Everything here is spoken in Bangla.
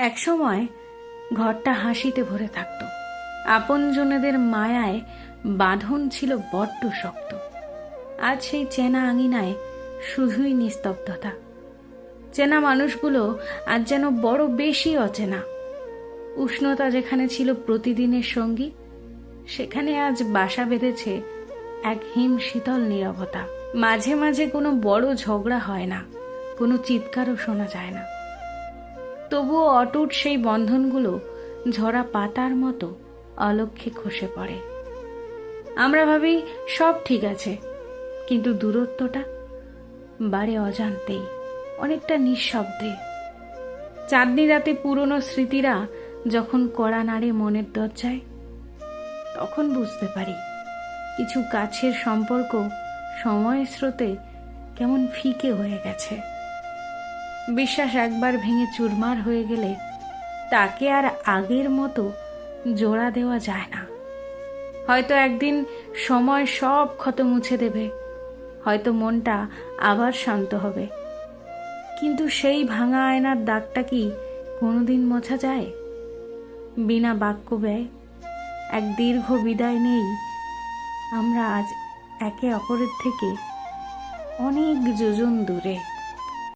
একসময় ঘরটা হাসিতে ভরে থাকত। আপনজনেদের মায়ায় বাঁধন ছিল বড্ড শক্ত। আজ সেই চেনা আঙিনায় শুধুই নিস্তব্ধতা। চেনা মানুষগুলো আজ যেন বড় বেশি অচেনা। উষ্ণতা যেখানে ছিল প্রতিদিনের সঙ্গী, সেখানে আজ বাসা বেঁধেছে এক হিম শীতল নীরবতা। মাঝে মাঝে কোনো বড় ঝগড়া হয় না, কোনো চিৎকারও শোনা যায় না। তবুও অটুট সেই বন্ধনগুলো ঝরা পাতার মতো অলক্ষ্যে খসে পড়ে। আমরা ভাবি সব ঠিক আছে, কিন্তু দূরত্বটা বাড়ে অজান্তেই, অনেকটা নিঃশব্দে। চাঁদনি রাতে পুরনো স্মৃতিরা যখন কড়া নাড়ে মনের দরজায়, তখন বুঝতে পারি কিছু কাছের সম্পর্ক সময়ের স্রোতে কেমন ফিকে হয়ে গেছে। বিশ্বাস একবার ভেঙে চুরমার হয়ে গেলে তাকে আর আগের মতো জোড়া দেওয়া যায় না। হয়তো একদিন সময় সব ক্ষত মুছে দেবে, হয়তো মনটা আবার শান্ত হবে, কিন্তু সেই ভাঙা আয়নার দাগটা কি কোনোদিন মোছা যায়? বিনা বাক্য ব্যয় এক দীর্ঘ বিদায় নেই আমরা আজ একে অপরের থেকে অনেক যোজন দূরে।